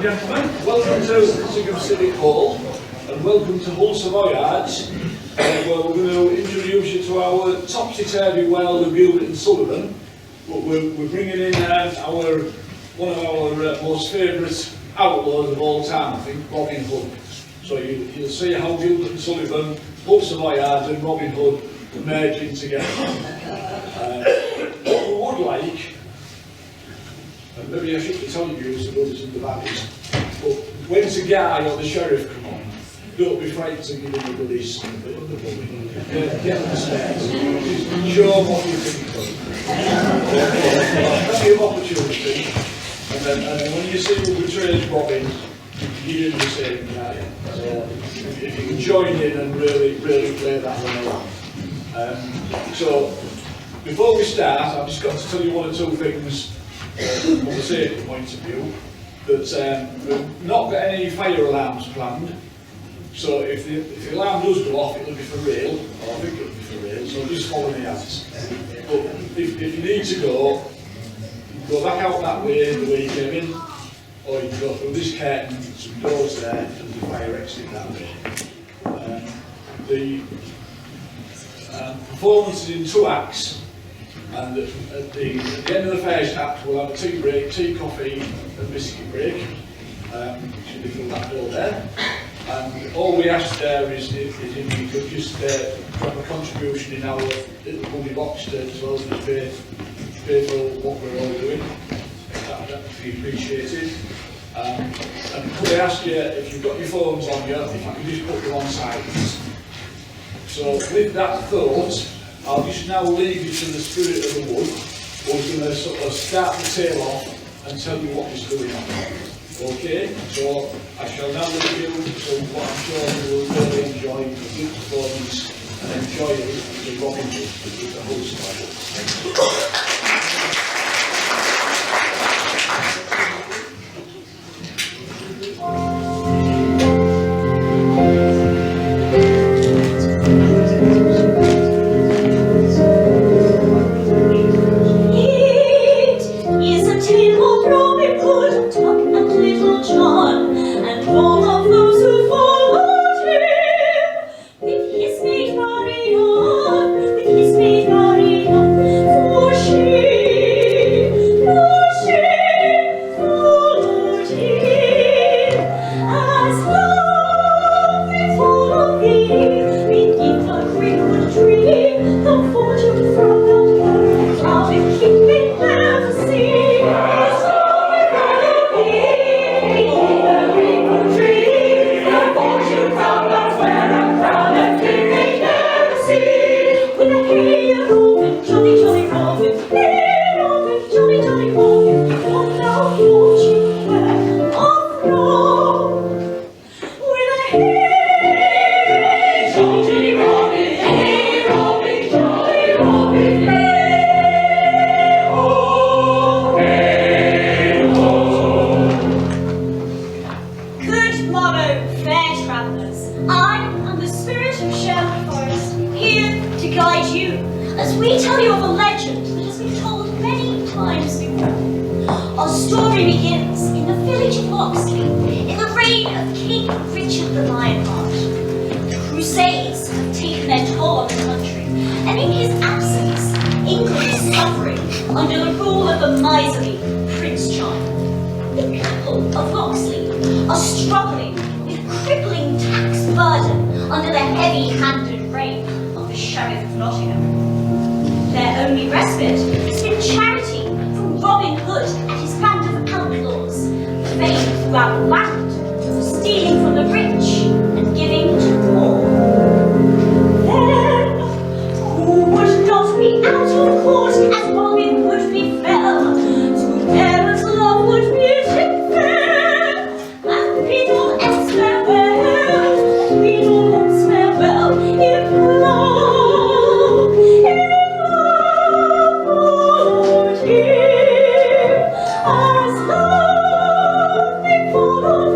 gentlemen, welcome to Cottingham Civic Hall and welcome to Hull Savoyards, where we're going to introduce you to our topsy-turvy world of Gilbert Sullivan. But we're bringing in one of our most favourite outlaws of all time, I think, Robin Hood. So you'll see how Gilbert Sullivan, Hull Savoyards and Robin Hood are merging together. What we would like, and maybe I should tell you the brothers and the baddies, but when Sir Guy or the sheriff come on, don't be frightened to give them the goodies. Get them the stairs. Show them what you think of them. Plenty of opportunity. And then when you see who betrays Robin, you do the same, can't you? So if you can join in and really play that one along. So before we start, I've just got to tell you one or two things from the safety point of view. That we've not got any fire alarms planned. So if the alarm does go off, it'll be for real, or I think it'll be for real, so just follow me out. But if you need to go back out that way the way you came in, or you can go through this curtain, some doors there, and the fire exit that way. The performance is in 2 acts, and at the end of the first act we'll have a tea break, tea, coffee and biscuit break. Should be through that door there. And all we ask there is if you could just drop a contribution in our little money box to as well as pay for what we're all doing. That would be appreciated. And could I ask you, if you've got your phones on you, if you could just put them on silent. So with that thought, I'll just now leave you to the spirit of the wood, who's going to sort of start the tale off and tell you what is going on. Okay, so I shall now leave you to what I'm sure you will really enjoy, a good performance, and enjoy it the Robin Hood with the whole style. Under the rule of a miserly Prince Charming, the people of Locksley are struggling with crippling tax burden under the heavy-handed reign of the Sheriff of Nottingham. Their only respite has been charity from Robin Hood and his band of outlaws, famed throughout the land for stealing from the rich and giving to the poor. Then, who would not be out of court as Robin Hood befell? To them as love would meet him fair, and people elsewhere well, if love would him, as love they followed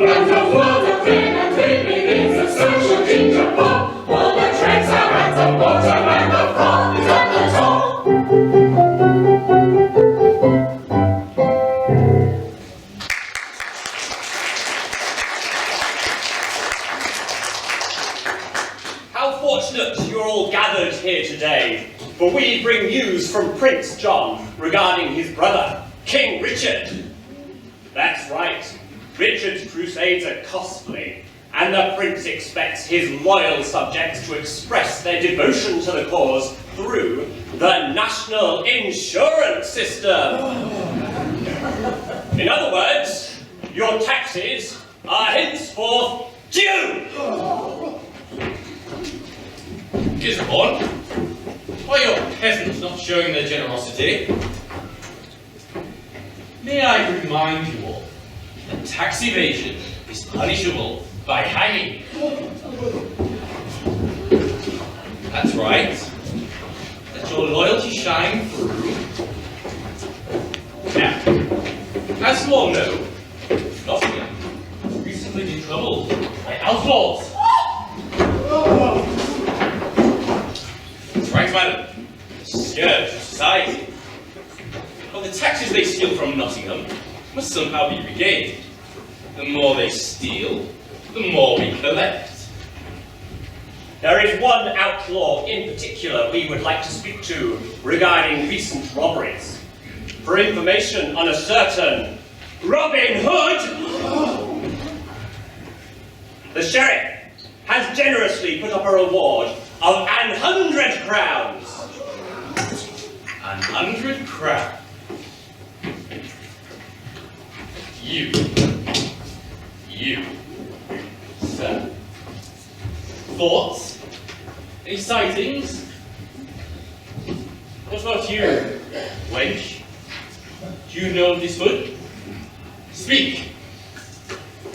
And the world of men and women is a social ginger pop. How fortunate you're all gathered here today, for we bring news from Prince John regarding his brother, King Richard. That's right, Richard's crusades are costly, and the Prince expects his loyal subjects to express their devotion to the cause through the national insurance system. In other words, your taxes are henceforth due! Gisbourne, are your peasants not showing their generosity? May I remind you all that tax evasion is punishable by hanging. That's right. Let your loyalty shine through. Now, as you all know, Nottingham has recently been troubled by outlaws. That's right, madam. The scourge of society. But the taxes they steal from Nottingham must somehow be regained. The more they steal, the more we collect. There is one outlaw in particular we would like to speak to regarding recent robberies. For information on a certain Robin Hood, the sheriff has generously put up a reward of 100 crowns. 100 crowns. You, sir. Thoughts? Any sightings? What about you, wench? Do you know this hood? Speak,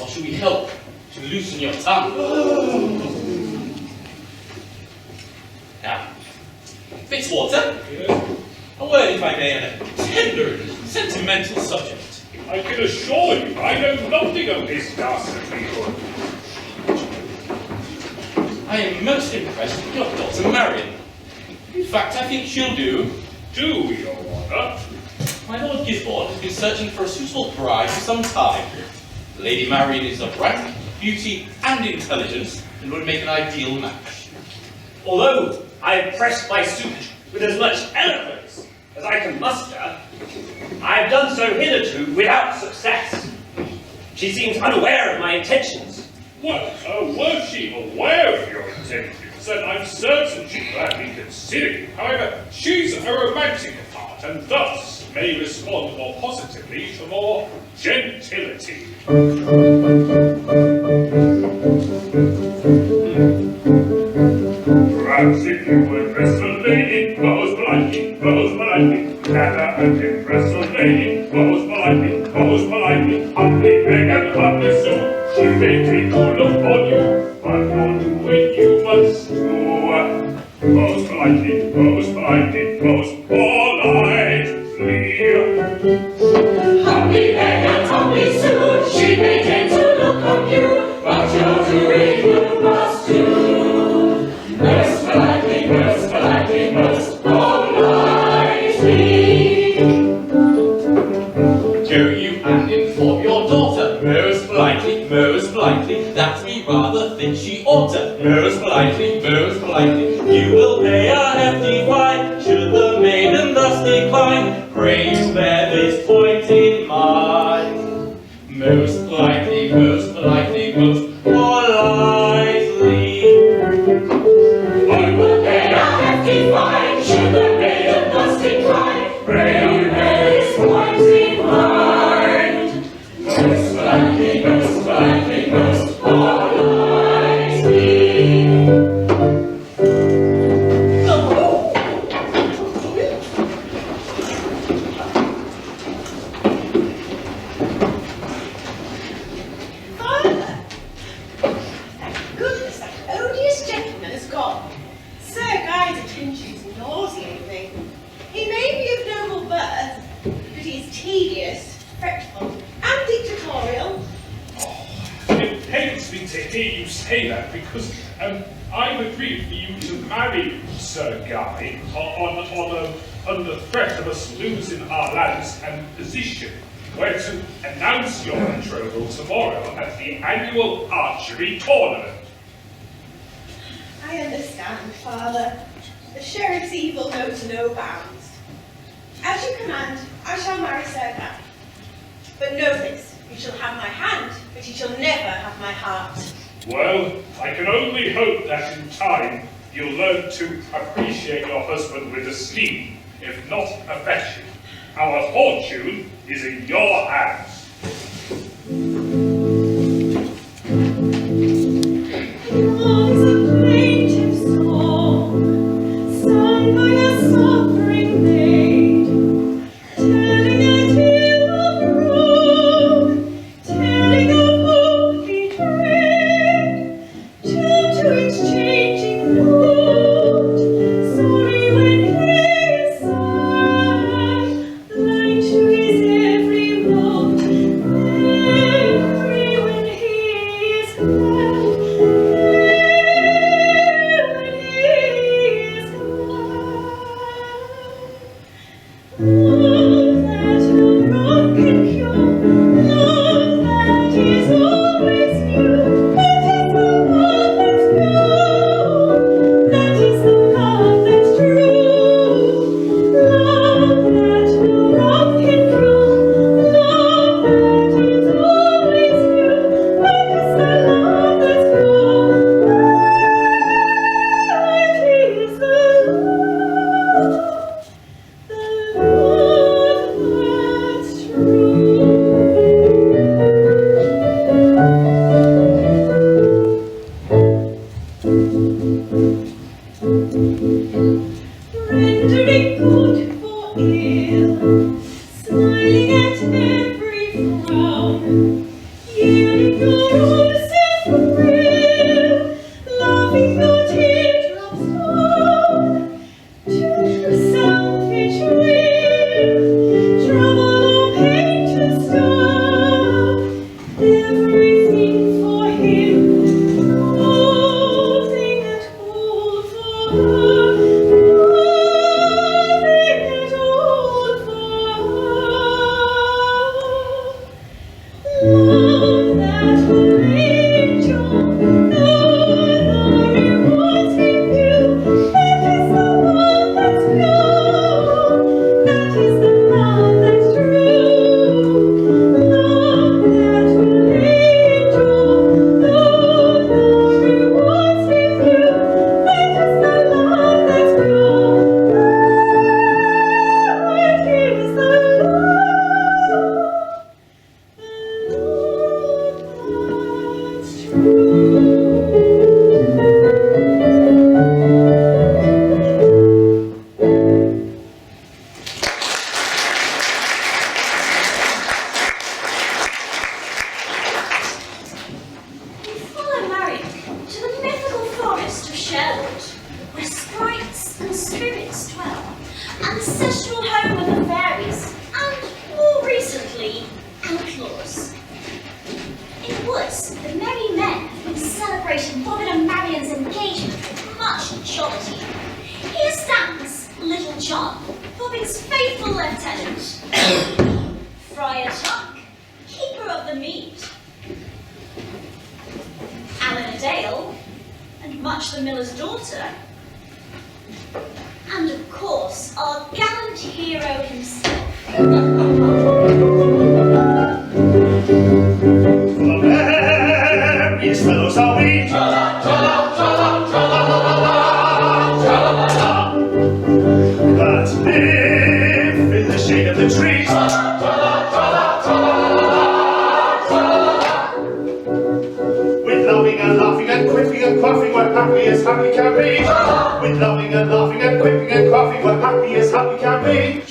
or should we help to loosen your tongue? Now, Fitzwater, a word if I may on a tender and sentimental subject. I can assure you, I know nothing of this dastardly hood. I am most impressed with your daughter Marian. In fact, I think she'll do. Do, your honour? My Lord Gisbourne has been searching for a suitable bride for some time. Lady Marian is of rank, beauty, and intelligence, and would make an ideal match. Although I have pressed my suit with as much eloquence as I can muster, I have done so hitherto without success. She seems unaware of my intentions. Well, were she aware of your intentions, then I'm certain she'd gladly consider you. However, she's a romantic at heart, and thus may respond more positively to more gentility. Perhaps if you would address a lady, most politely, gather and impress a lady, most politely, humbly beg and humbly sue. She may take a look on you, but for doing you must do. Most politely, most politely. Humbly beg and humbly sue. She may take a look on you, but you're doing you must do. Most politely, most politely. Go you and inform your daughter, most politely, that we rather think she ought to, most politely, you will pay a hefty fine, should the maiden thus decline, pray you bear this point in mind. Most politely, I will pay a hefty fine, should the maiden thus decline, pray you bear this point in mind. Most politely. Goodness, that odious gentleman has gone. Sir Guy's attentions nauseate me. He may be of noble birth, but he's tedious, fretful, and dictatorial. It pains me to hear you say that, because I'm agreed for you to marry Sir Guy on the threat of us losing our lands and position. We're to announce your betrothal tomorrow at the annual archery tournament. I understand. command, Father. The sheriff's evil knows no bounds. As you command, I shall marry Sir Guy. But know this, you shall have my hand, but you shall never have my heart. Well, I can only hope that in time you'll learn to appreciate your husband with esteem, if not affection. Our fortune is in your hands. Love is a plaintive song, sung by a suffering maid, telling a tale of wrong, telling of hope betrayed, true to its changing note, sorry when he is sad, blind to his every mote, merry when he is glad. Rendering good for ill, smiling at every frown, yielding your own self-will, laughing though teardrops fall, to selfish will, trouble or pain to stop, everything for him, nothing at all for her. Ancestral home of the fairies, and more recently, outlaws. In the woods, the merry men have been celebrating Robin and Marian's engagement with much jollity. Here stands Little John, Robin's faithful lieutenant, Friar Tuck, keeper of the mead, Alan Dale, and Much the miller's daughter, and of course, our gallant hero himself. The merriest fellows are we. That live in the shade of the trees. With loving and laughing and quipping and quaffing, we're happy as happy can be. With loving and laughing and quipping and quaffing, we're happy as happy can be.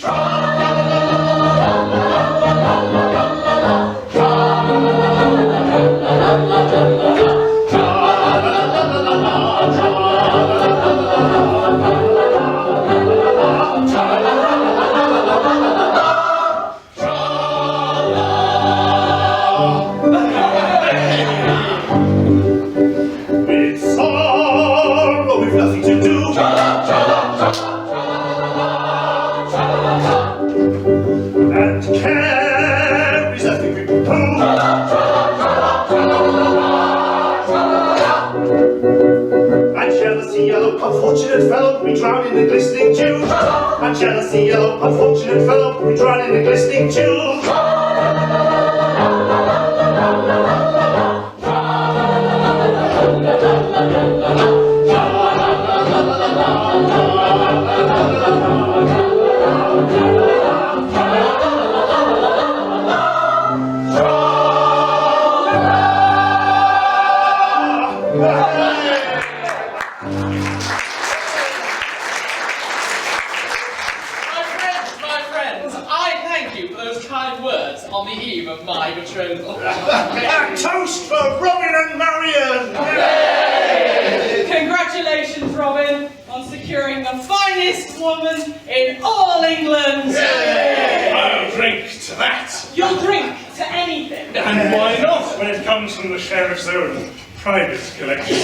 With sorrow, we've nothing to do. yellow, unfortunate fellow, we drown in the glistening dew. And jealousy yellow, unfortunate fellow, we drown in the glistening dew. On the eve of my betrothal. A toast for Robin and Marian! Congratulations, Robin, on securing the finest woman in all England! I'll drink to that. You'll drink to anything. And why not when it comes from the sheriff's own private collection?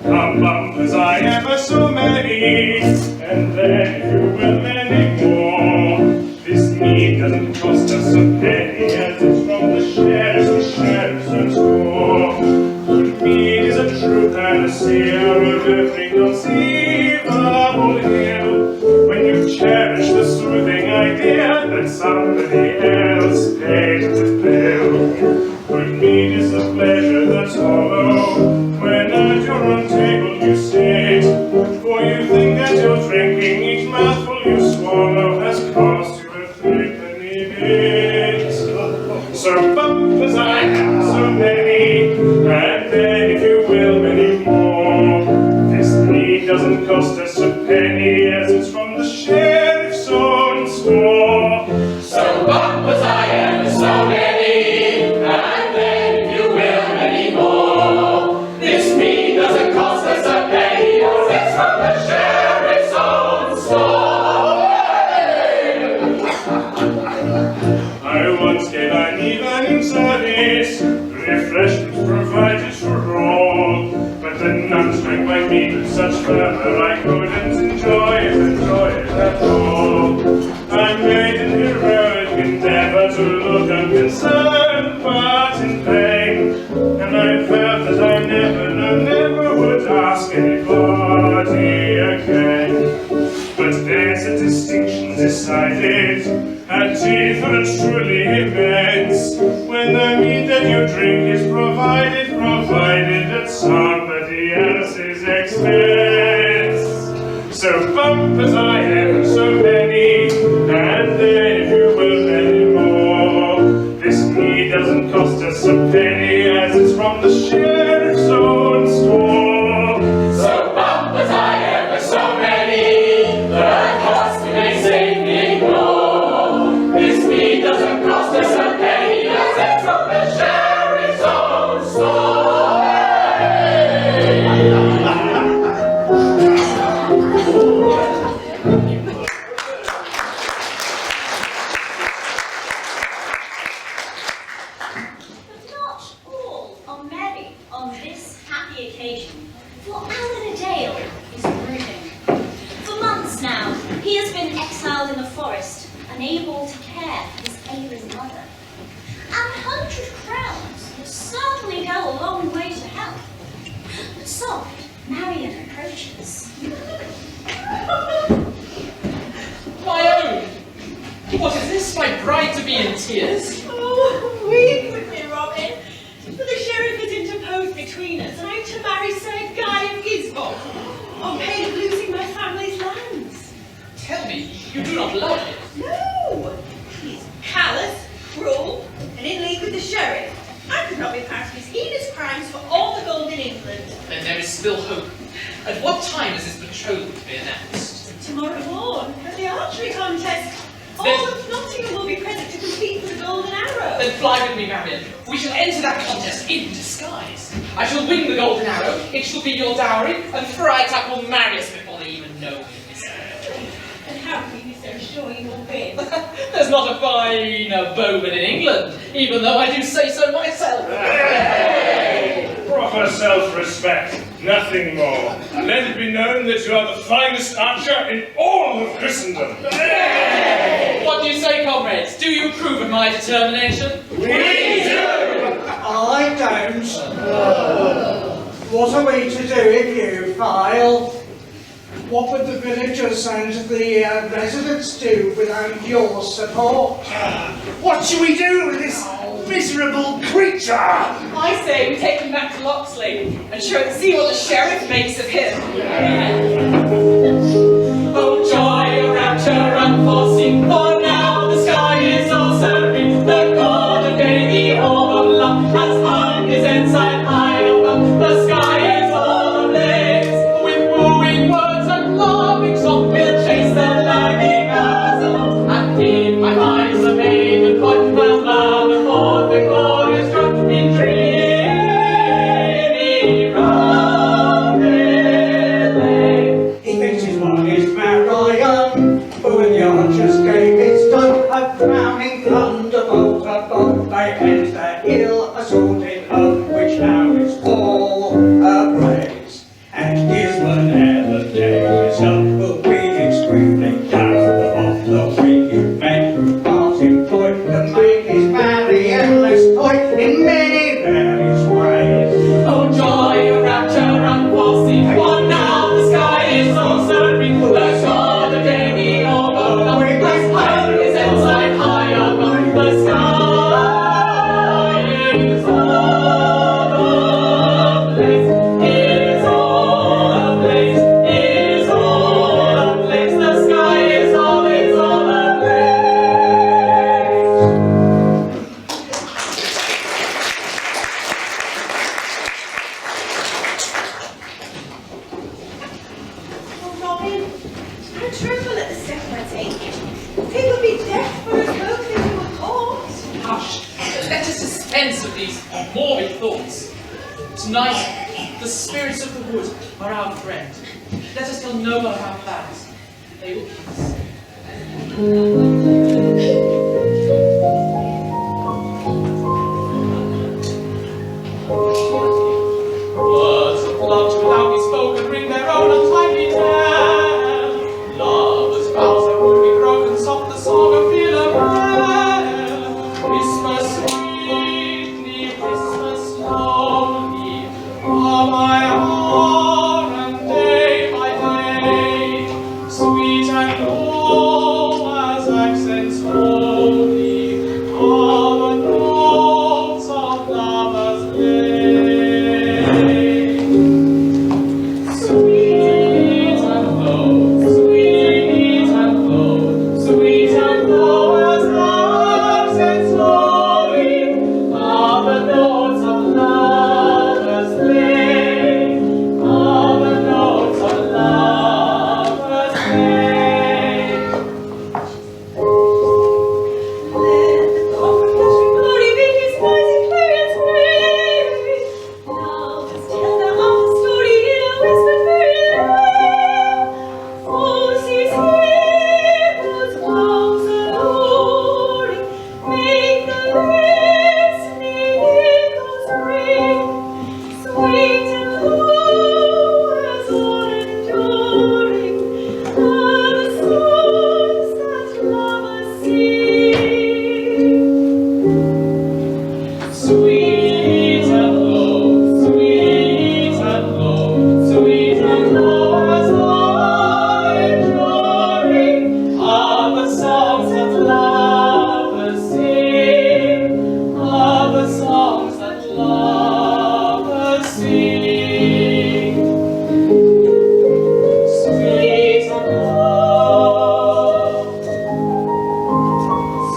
Bumpers I ever so many, and then you will many more. This need doesn't cost us a penny, as it's from the sheriff's own store. Good mead is a true panacea of every conceivable ill, when you cherish the soothing idea that somebody else paid the bill. Good mead is the pleasure that's hollow, when at your own table you sit, for you think that you're drinking each mouthful you swallow has cost you a threepenny bit. So bumpers I have so many, and then if you will many more. This mead doesn't cost us a penny, as it's from the sheriff's own store. So bumpers I have so many, and then if you will many more. This mead doesn't cost us a penny, as it's from the sheriff's own store. I once gave an evening service, refreshments provided for all, but the nuns drank my mead with such fervour I couldn't enjoy it at all. I made an heroic endeavour to look unconcerned, but in vain, and I felt that I never would ask anybody again. But there's a distinction decided, and teeth are truly immense, when the meat that you drink is provided at somebody else's expense. So bumpers I have so many, and then if you will many more. This meat doesn't cost us a penny, as it's from the sheriff's own store. So bumpers I have so many, the cost may save me more. This meat doesn't cost us a penny, as it's from the sheriff's own store. But not all are merry on this happy occasion, for Alan Dale is brooding. For months now, he has been exiled in the forest, unable to care for his ailing mother. And 100 crowns would certainly go a long way to help. But soft, Marian approaches. My own! What is this, my bride to be in tears? Oh, weep with me, Robin. For the sheriff has interposed between us, and I'm to marry Sir Guy of Gisbourne, on pain of losing my family's lands. Tell me, you do not love him? No! He's callous, cruel, and in league with the sheriff. I could not be part of his heinous crimes for all the gold in England. Then there is still hope. At what time is this betrothal to be announced? Tomorrow morn, at the archery contest, all Then- of Nottingham will be present to compete for the golden arrow. Then fly with me, Marian. We shall enter that contest in disguise. I shall win the golden arrow, it shall be your dowry, and Freitag will marry us before they even know we And how can you be so sure you will win? There's not a finer bowman in England, even though I do say so myself. Proper self-respect, nothing more. Let it be known that you are the finest archer in all of Christendom. What do you say, comrades? Do you approve of my determination? We do! I don't. What are we to do if you fail? What would the villagers and the residents do without your support? What shall we do with this miserable creature? I say we take him back to Locksley and see what the sheriff makes of him. Oh joy, oh rapture unforeseen, for now the sky is all serene. The god of day, the orb of love, has hung his ensign high above. The sky is all ablaze with wooing words and loving song. We'll chase the lagging hours along, and in my mind's a maiden voice will murmur forth the glorious drum in dreamy roundelay. He thinks his one is Marian, who in the archers gave its tongue a crowning thunderbolt above. They end their ill assorted love, which now is all a praise. And Gisbourne ere the day is up will be extremely doubtful of the wicked men who part employed to make his Marianless toy in many various ways. Oh joy, oh rapture unforeseen, for now the sky is all serene. The god of day, the orb of love, has hung his ensign high above. The sky is all ablaze, is all ablaze, is all ablaze. The sky is all ablaze. Oh, Robin, don't tremble at the step I take. It would be death for us both into a corpse. Hush, let us dispense with these morbid thoughts. Tonight, the spirits of the wood are our friend. Let us tell no one about that. They will keep us. Words of love too loudly spoken ring their own untimely tale. Lovers' vows that would be broken, soft the song of Philomel. Whisper sweetly, whisper slowly, hour by hour and day by day. Sweet and low as accents holy are the notes of lovers' lay. Sweet and low, sweet and low, sweet and low as accents holy are the notes of lovers' lay, are the notes of lovers' lay. Let the glorious glory be his voice in clarions brave. Now let's tell the half story in a whisper very low. False is he whose vows alluring make the listening echoes ring. Sweet and low as all enduring are the songs that lovers sing. Sweet and low, sweet and low, sweet and low as all enduring are the songs that lovers sing, are the songs that lovers sing. Sweet and low,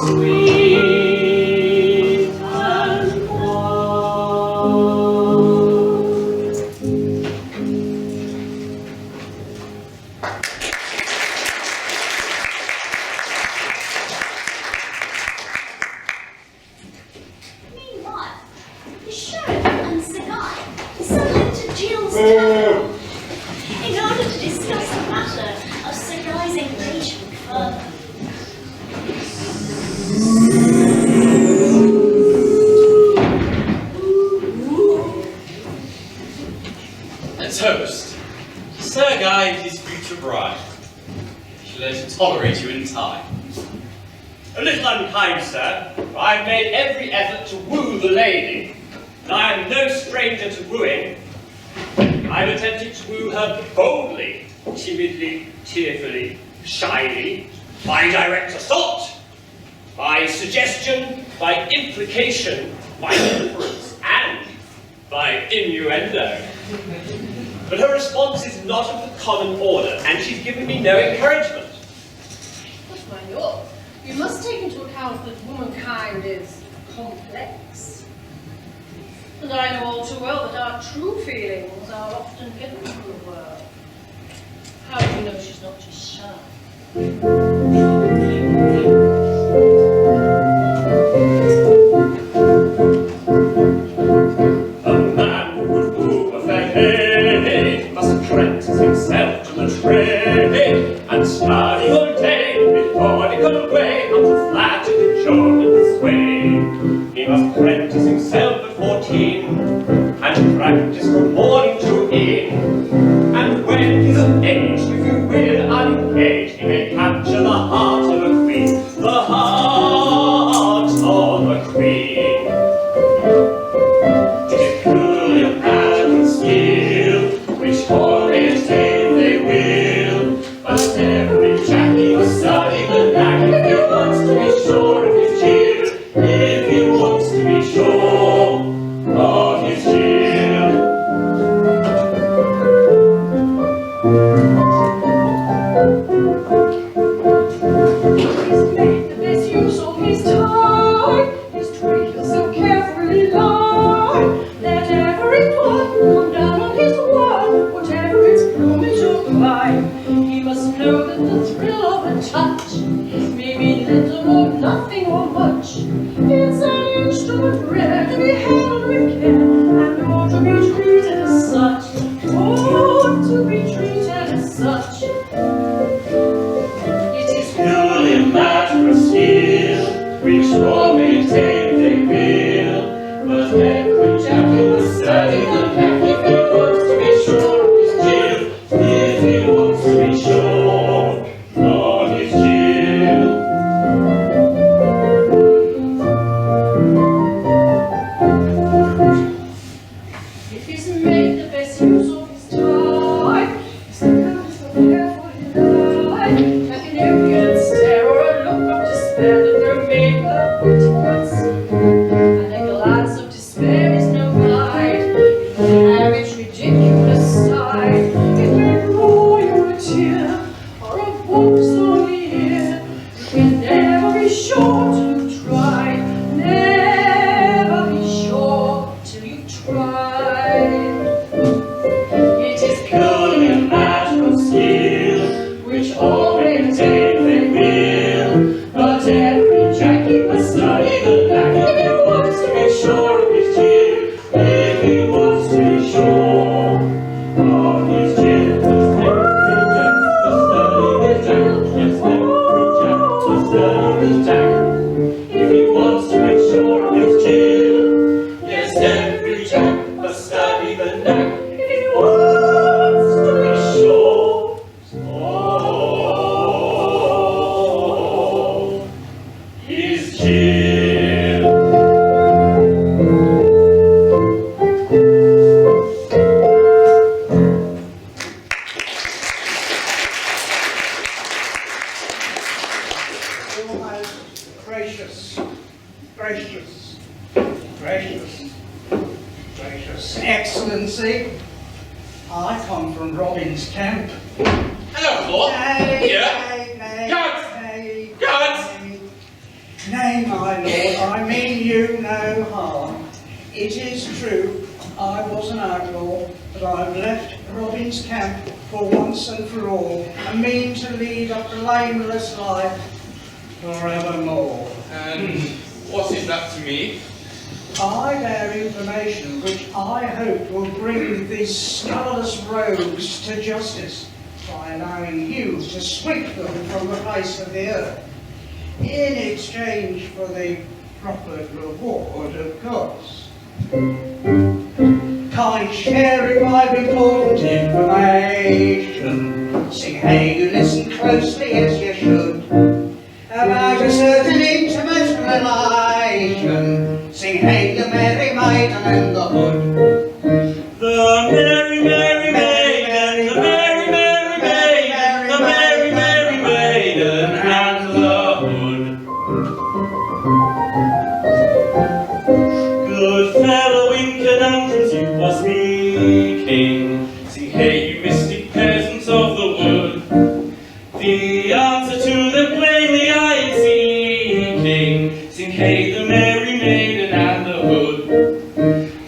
sweet and low. Meanwhile, the sheriff and Sir Guy settled to Jill's tavern in order to discuss the matter of Sir Guy's engagement further. A toast. Sir Guy and his future bride. He shall learn to tolerate you in time. A little unkind, sir, for I have made every effort to woo the lady, and I am no stranger to wooing. have attempted to woo her boldly, timidly, tearfully, shyly, by direct assault, by suggestion, by implication, by inference, and by innuendo. But her response is not of the common order, and she's given me no encouragement. But my lord, you must take into account that womankind is complex. And I know all too well that our true feelings are often hidden from the world. How do you know she's not just shy? A man who would woo a fair maid must apprentice himself to the trade and study all day in methodical way how to flatter, cajole, and persuade. He must apprentice himself at 14 and practice from morning to evening. And when he's of age, if you will, unengaged, he may capture the heart of a queen, the heart of a queen. It is purely a matter of skill, which all may attain they will. But every Jackie must study the knack if he wants to be sure of his chill, if he wants to be sure of his chill. He's made the best use of his time. His trails so carefully lined. Let every one come down on his word, whatever its plumage or climb. He must know that the thrill of a touch may be little or nothing or much. It's an instrument rare to be handled with care, and ought to be treated as such. Ought to be treated as such. It is Purely a matter of skill, which all may attain they will. But every Jackie must study the knack if he wants to be sure of his chill, if he wants to be sure of his chill. If he's made the best use of his time, he's the kindest of careful delight. Like an impudent stare or a look of despair that no maid her wit can see. And a glance of despair is no guide. It may have its ridiculous side. It may draw you a tear or a box on the ear. You can never be sure till you've tried. Never be sure till you've tried. It is Purely a matter of skill, which all may attain they will. But every Jackie must study the knack if he wants to be sure of his chill, if he wants to be sure of his chill. If he wants to be sure of his chill, yes, every Jack must study the knack if he wants to be sure of his chill. Your most gracious, gracious, gracious, gracious Excellency, I come from Robin's camp. Hello, Lord. Nay, Yeah. nay, Guards! nay, Guards! nay. Nay, my lord, I mean you no harm. It is true, I was an outlaw, but I've left Robin's camp for once and for all, and mean to lead a blameless life forevermore. And what is that to me? I bear information which I hope will bring these scurrilous rogues to justice by allowing you to sweep them from the face of the earth in exchange for the proffered reward, of course. Kind sharing my important information. Sing hey, you listen closely as you should. About a certain intimate relation. Sing hey, the merry maiden and the hood. The merry, merry, merry Sing hey, you mystic peasants of the wood, the answer to them plainly I am seeking. Sing hey, the merry maiden and the hood,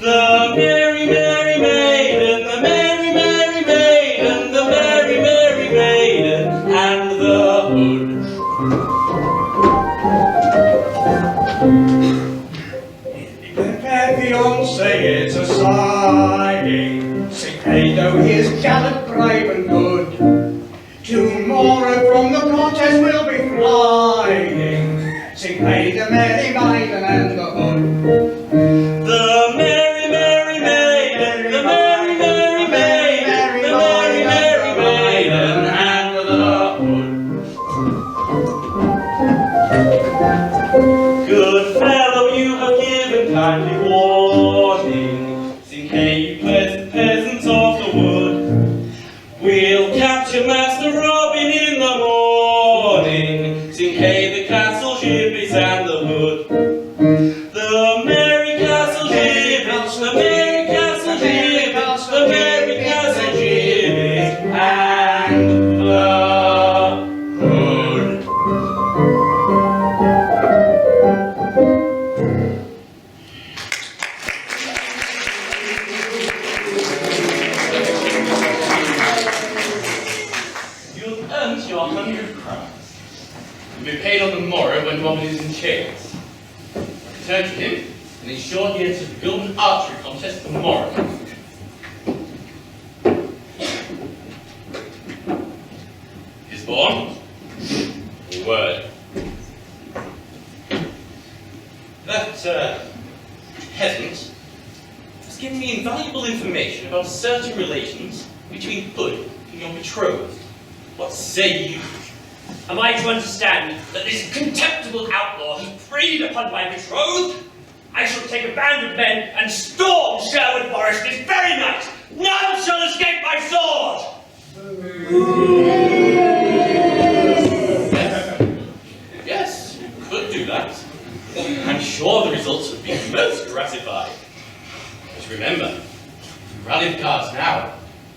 the merry, merry maiden, the merry, merry maiden, the merry, merry maiden and the hood. The fair fiancé is a sighing, sing hey, though he is gallant, brave and good. Tomorrow from the contest we'll be flying, sing hey, the merry maiden and the hood. The merry, merry maiden, the merry, merry maiden, the merry, merry maiden and the hood. Good fellow, you have given kindly warning. Sing hey, you pleasant peasants of the wood, we'll capture Master Robin in the morning. Sing hey, the castle shippies and the hood, the merry castle shippies, the merry castle shippies, the merry castle shippies and the hood. You've earned your 100 crowns. You'll be paid on the morrow when Robin is in chains. Return to him and ensure he enters the Gilbert archery contest tomorrow. Gisbourne, a word. That peasant has given me invaluable information about certain relations between Hood and your betrothed. What say you? Am I to understand that this contemptible outlaw has preyed upon my betrothed? I shall take a band of men and storm Sherwood Forest this very night. None shall escape my sword! Yes, you could do that. I'm sure the results would be most gratifying. But remember, if you rally the cards now,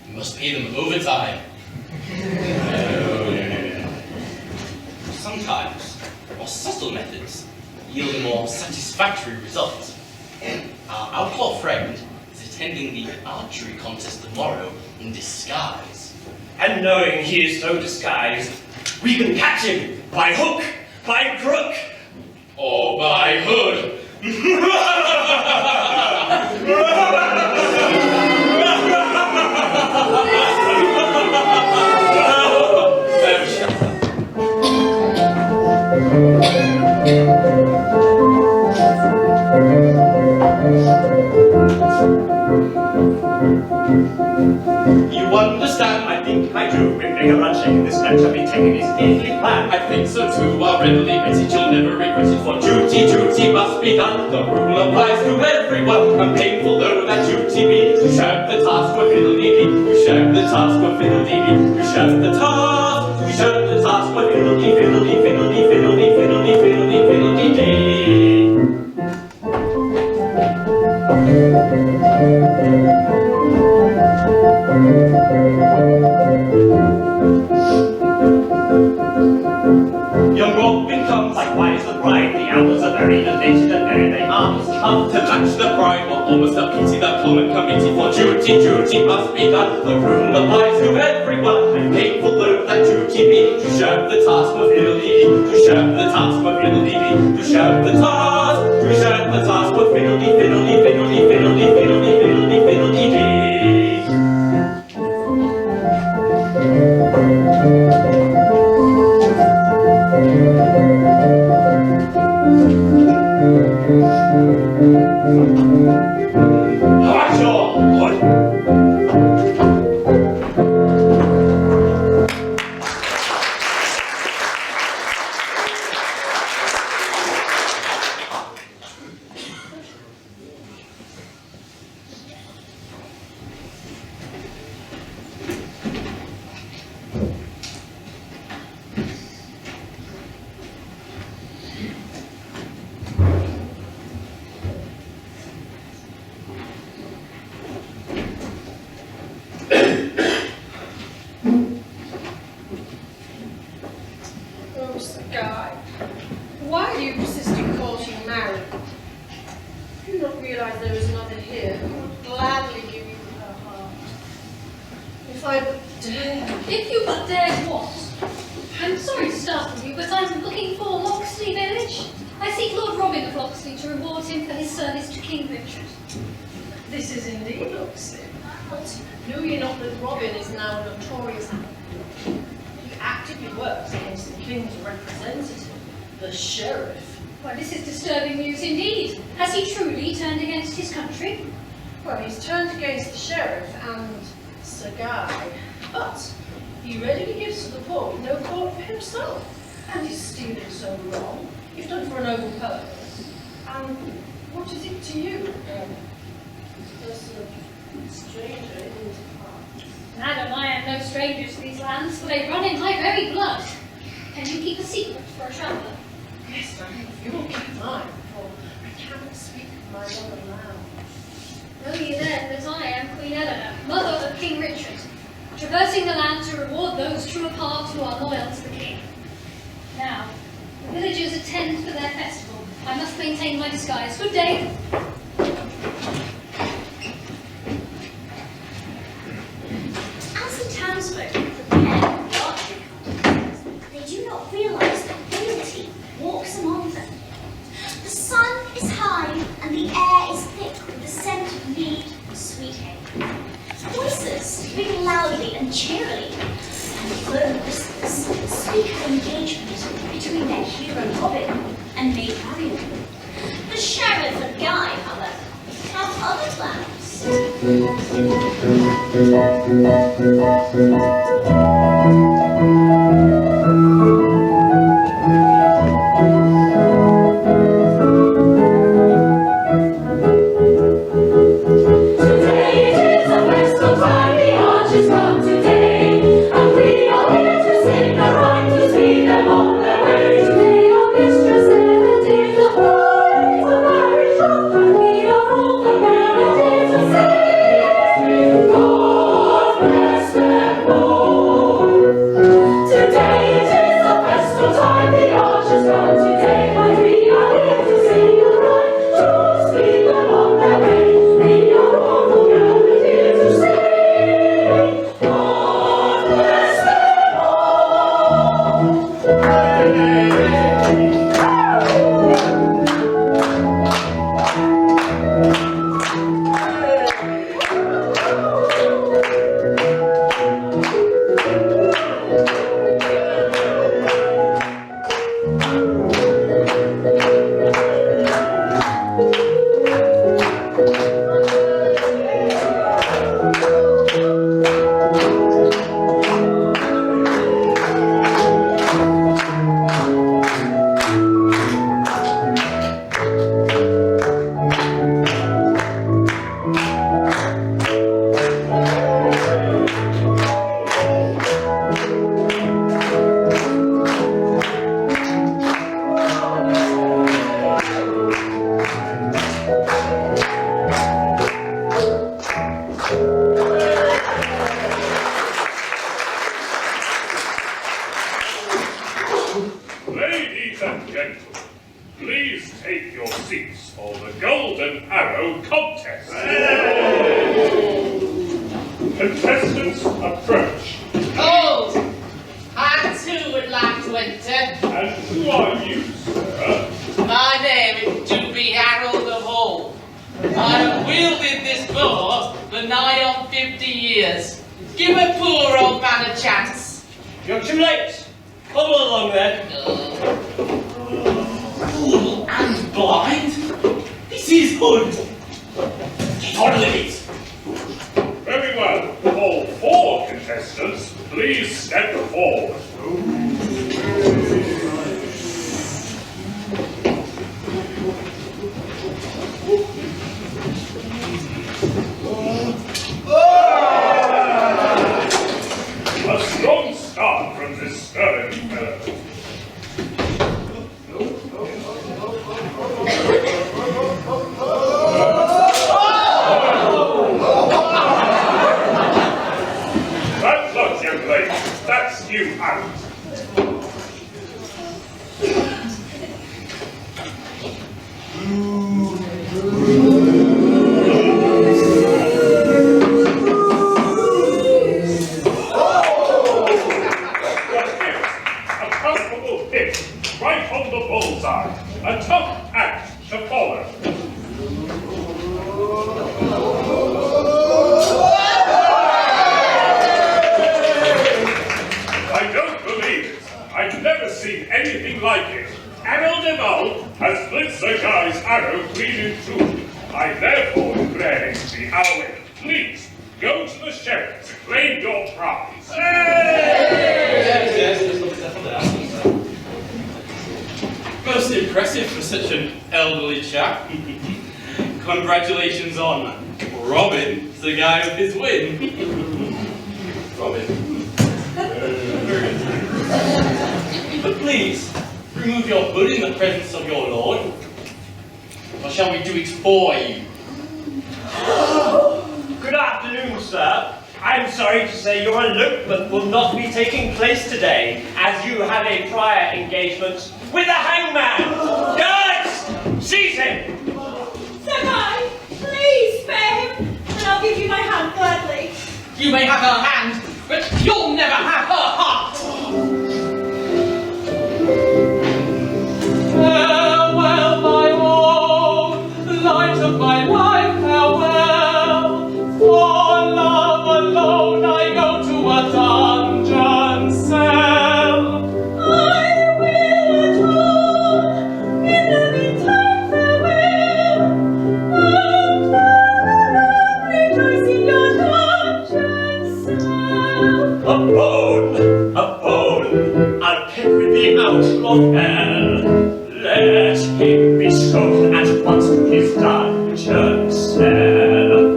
you must pay them overtime. Sometimes, more subtle methods yield a more satisfactory result. Our outlaw friend is attending the archery contest tomorrow in disguise. And knowing he is so disguised, we can catch him by hook, by crook, Or by hood. You understand, I think I do. With vigor and shaking this man shall be taken his deadly plan. I think so too, I'll readily admit it, you'll never regret it. For duty must be done. The rule applies to everyone. And painful though that duty be, you shirk the task for fiddle-dee-dee. You shirk the task for fiddle-dee-dee. You shirk the task. You shirk the task for fiddle-dee, fiddle-dee, fiddle-dee, fiddle-dee, fiddle-dee, fiddle-dee, fiddle-dee-dee. Young Robin comes likewise the bride. The hours are very elated and there they arms come To match the pride, or almost a pity that common committee. For duty must be done. The rule applies to everyone. And painful though that duty be, to shirk the task for fiddle-dee-dee. To shirk the task for fiddle-dee-dee. To shirk the task. To shirk the task for fiddle-dee, fiddle-dee, fiddle-dee, fiddle-dee, fiddle-dee, fiddle-dee, fiddle-dee-dee. if I but dare. If you but dared what? I'm sorry to startle you, but I'm looking for Locksley Village. I seek Lord Robin of Locksley to reward him for his service to King Richard. This is indeed Locksley. But know ye not that Robin is now a notorious outlaw? He actively works against the King's representative, the Sheriff. Why, this is disturbing news indeed. Has he truly turned against his country? Well, he's turned against the Sheriff and Sir Guy, but he readily gives to the poor with no thought for himself. And is stealing so wrong, if done for a noble purpose. And what is it to you, person of stranger in these parts? Madam, I am no stranger to these lands, for they run in my very blood. Can you keep a secret for a traveller? Yes, ma'am, you will keep mine, for I cannot speak my mother loud. Know ye then that I am Queen Eleanor, mother of King Richard, traversing the land to reward those true of heart who are loyal to the king. Now, the villagers attend for their festival. I must maintain my disguise. Good day. As the townsfolk prepare for the archery contest, they do not realise that royalty walks among them. The sun is high and the air is thick with the scent of mead and sweet hay. Voices ring loudly and cheerily, and low whispers speak of engagement between their hero Robin and Maid Marian. The Sheriff and Guy, however, have other plans. Contestants approach. Hold! I too would like to enter. And who are you, sir? My name is Doobie Harold of Hall. I have wielded this bow for nigh on 50 years. Give a poor old man a chance. You're too late. Come along then. Fool and blind? This is good. Get on with it. Very well. All four contestants, please step forward. A strong start from this stirring fellow. That's not young lady. That's you out. A tough act to follow. I don't believe it. I've never seen anything like it. Arrow de Val has split Sir Guy's arrow clean in two. I therefore declare it the Owlet. Please, go to the sheriff to claim your prize. Most impressive for such an elderly chap. Congratulations on Robin, Sir Guy of his win. Robin. Very good. But please, remove your hood in the presence of your lord. Or shall we do it for you? Good afternoon, sir. I'm sorry to say your elopement will not be taking place today, as you have a prior engagement with the hangman. Guards, seize him! Sir Guy, please spare him, and I'll give you my hand gladly. You may have her hand, but you'll never have her heart! Farewell, my own, light of my life, farewell. For love alone I go to a dungeon cell. I will at home, in the meantime farewell. And rejoice in your dungeon cell. A bone, I'll pick with the outlaw fair. Let him be shown at once to his dungeon cell.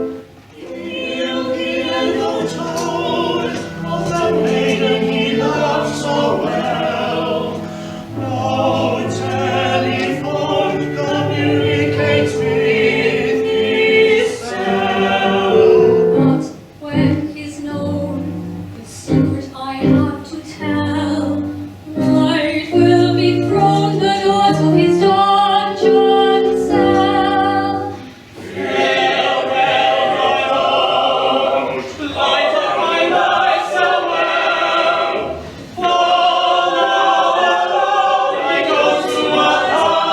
He'll hear no tone of the maiden he loved so well. No telephone communicates with his cell. But when 'tis known the secret I have to tell, light will be thrown the doors of his dungeon cell. Light of my life, so well. For love alone I go to a dungeon.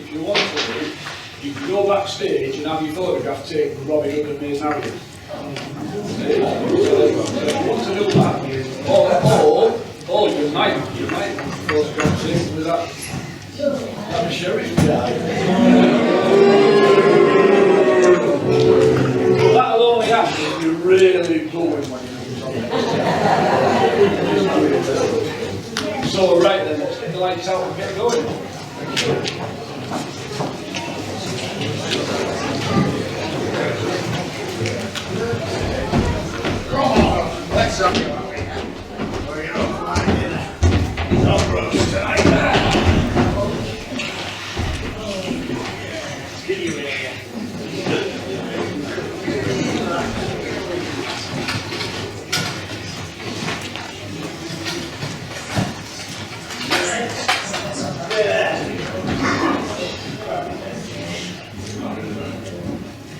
If you want to, you can go backstage and have your photograph taken with Robin Hood and Maid Marian. If you want to do that, or you might photograph taken with that sheriff guy. But that'll only happen if you're really going when you're So right then, let's get the lights out and get going. Come on, let's up your way. We're gonna find it. He's off roast tonight. Get you in here.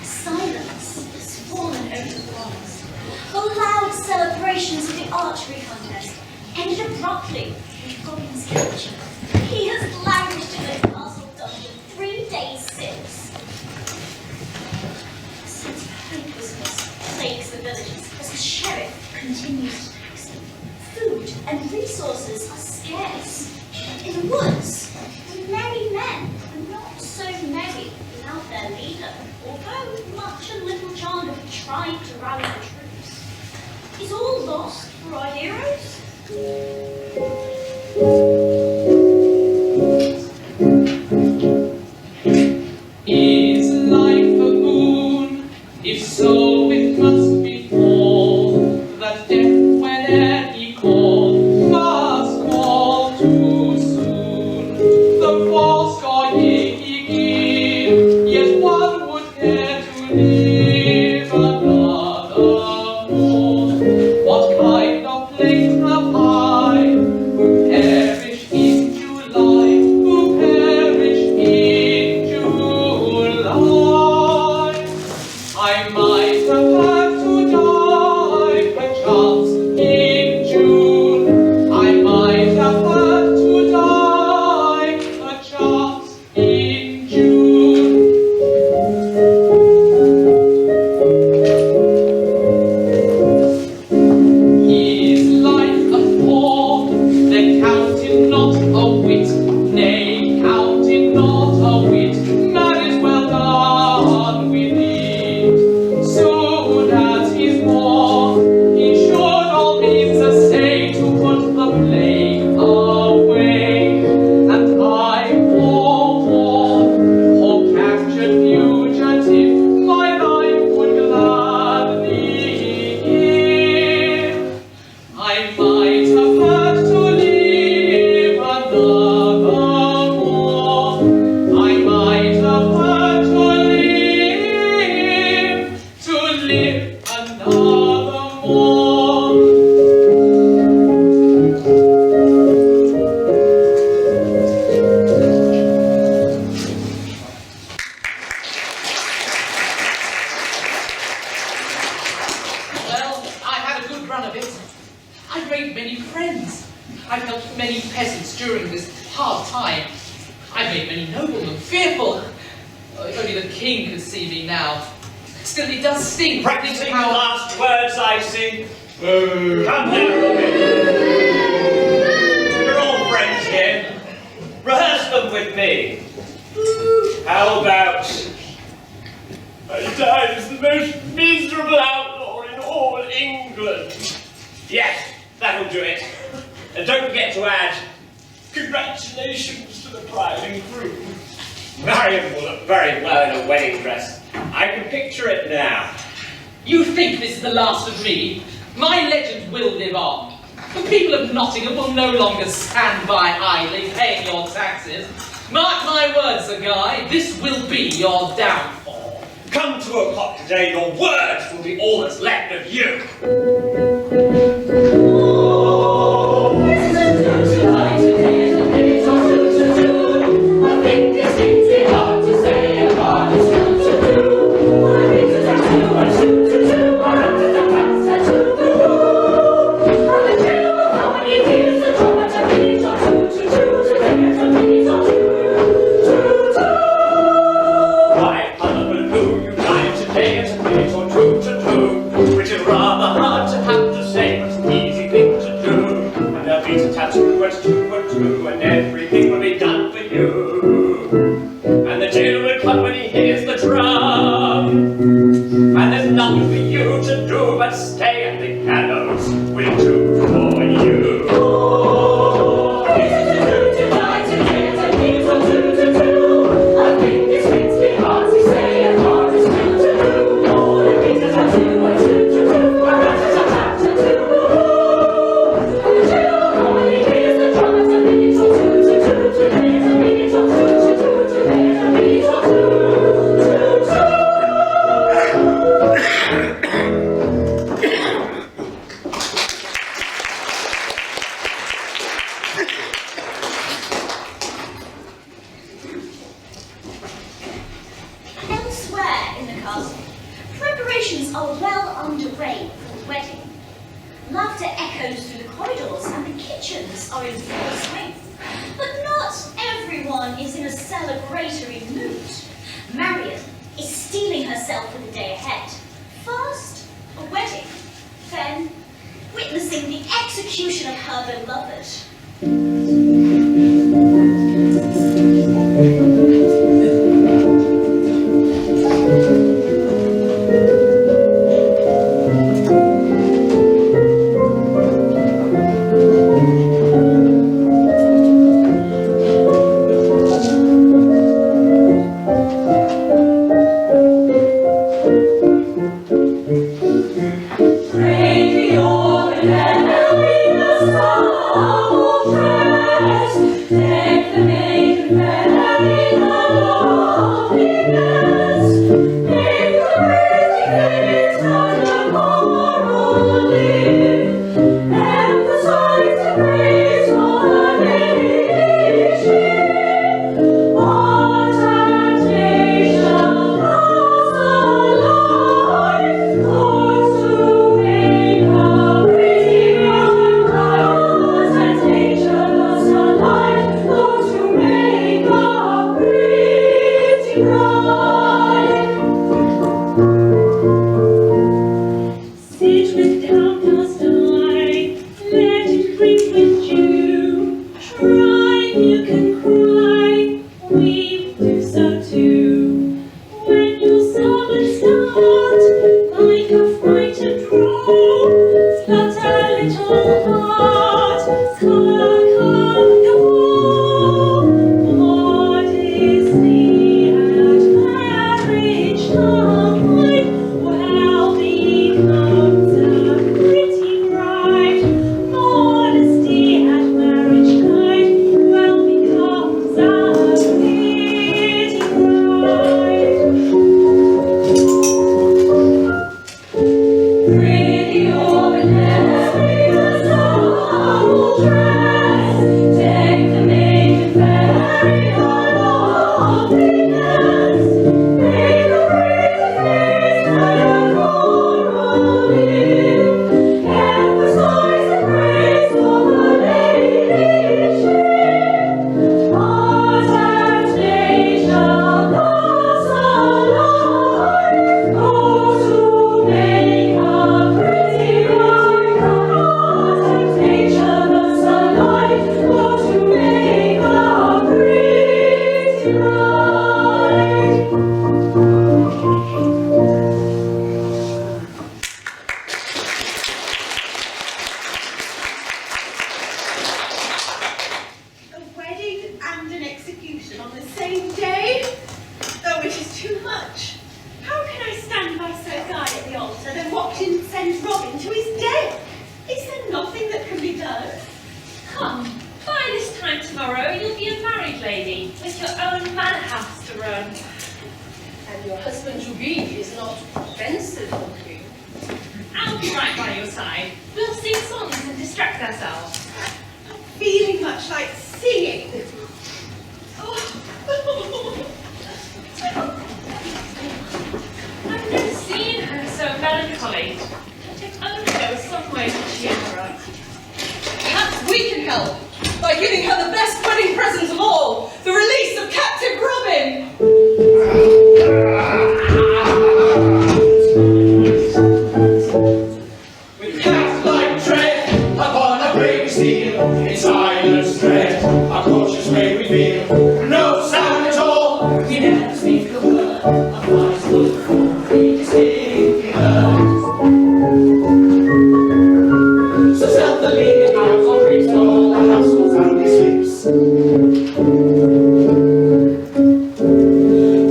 Silence has fallen over the walls. The loud celebrations of the archery contest ended abruptly with Robin's capture. He has languished in the castle dungeon 3 days since. A sense of hopelessness plagues the villages as the sheriff continues to tax them. Food and resources are scarce. In the woods, the merry men are not so merry without their leader, although much and little John have tried to rally the troops. Is all lost for our heroes? Is life a boon? If so, it must be full. That death, whene'er he called, must live another morn. What kind of place have I, who perish in July, who perish in July? I might have had to die, perchance, in June. I might have had to die, perchance, in June. His life a thorn, they counted not a whit, nay, counted not a whit, man is well done with it. Soon as he's born, he should all means essay to put the plague away. And I forewarn, or captured fugitive, my life would gladly give. I might have had to live another morn. I might have had to live another morn. Well, I've had a good run of it. I've made many friends. I've helped many peasants during this hard time. I've made many noblemen fearful. Oh, if only the king could see me now. Still, it does sting. to think Practicing the how last words, I see. Come here, Robin. You're all friends here. Rehearse them with me. How about... I died as the most miserable outlaw in all England. Yes, that'll do it. And don't forget to add, congratulations to the bride and groom. Marian will look very well in a wedding dress. I can picture it now. you think this is the last of me. My legend will live on. The people of Nottingham will no longer stand by idly paying your taxes. Mark my words, Sir Guy, this will be your downfall. Come 2 o'clock today, your words will be all that's left of you. And everything will be done for you. And the tailor will come when he hears the drum. And there's nothing for you to do but stay at the gallows. We'll do for you. Elsewhere in the castle, preparations are well underway for the wedding. Laughter echoes through the corridors and the kitchens are in full swing. But not everyone is in a celebratory mood. Marian is steeling herself for the day ahead. First, a wedding, then witnessing the execution of her beloved. Pray the Lord and there will be the star of prayer. And your husband-to-be is not offensive looking. I'll be right by your side. We'll sing songs and distract ourselves. Feeling much like singing. I've never seen her so melancholy. I don't know some way to cheer her up. Perhaps we can help by giving her the best wedding present of all, the release of captive Robin. With cat-like tread upon a brave steel, in silence tread, a cautious way we feel. No sound at all, we never speak a word, a voice look for we distinctly heard. So stealthily out on creeps all the household family sleeps.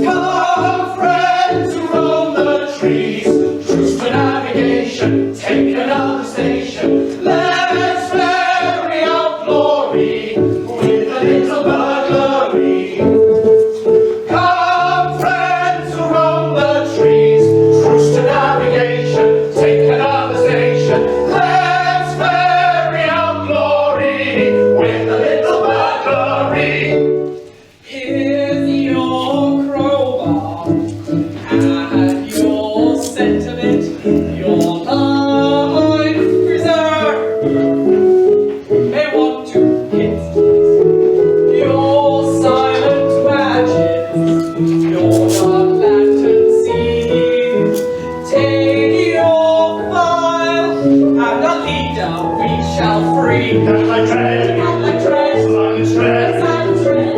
Come, friends who roam the trees, truce to navigation, take another station. Let's ferry out glory with a little burglary. Come, friends who roam the trees, truce to navigation, take another station. Let's ferry out glory with a little burglary. Here's your crowbar and your sentiment, your life preserve. May want to hit your silent matches, your dark lantern seeds. Take your file and a leader we shall free. Cat like tread, Cat like tread, silence tread. silent tread.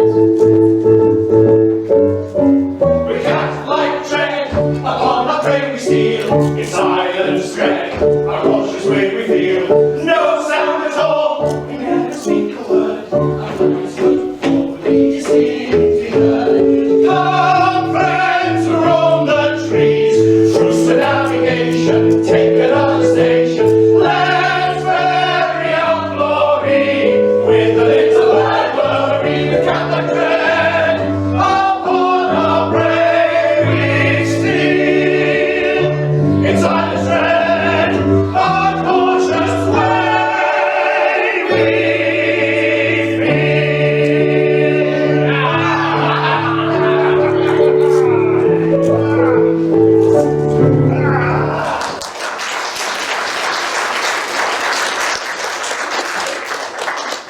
With cat-like tread, upon our prey we steal. In silence tread, our cautious way we feel. No sound at all, we never speak a word. Our voice look for we distinctly heard. Come, friends who roam the trees, truce to navigation, take another station. Let's ferry out glory with a little library. With cat-like tread, upon our prey we steal. In silence tread, our cautious way we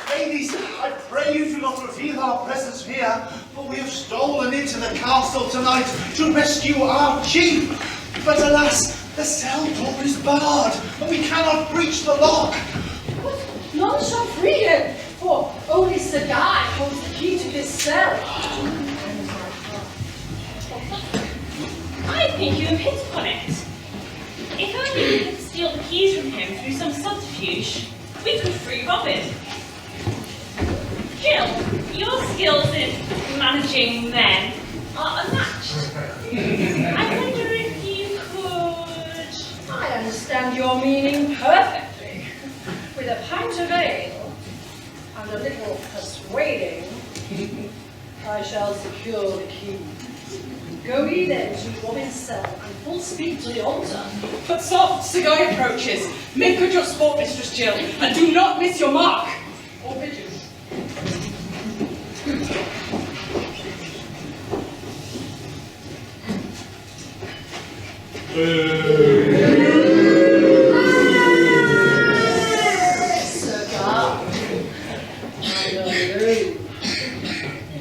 Ladies, I pray you do not reveal our presence here, for we have stolen into the castle tonight to rescue our chief. But alas, the cell door is barred, and we cannot breach the lock. None shall free him, for only Sir Guy holds the key to this cell. I think you have hit upon it. If only we could steal the keys from him through some subterfuge, we could free Robin. Jill, your skills in managing men are unmatched. I wonder if you could... I understand your meaning perfectly. With a pint of ale and a little persuading, I shall secure the key. Go ye then to Robin's cell and full speed to the altar. But soft, Sir Guy approaches. Make good your sport, Mistress Jill, and do not miss your mark. Or pigeon. Sir Guy, I know you.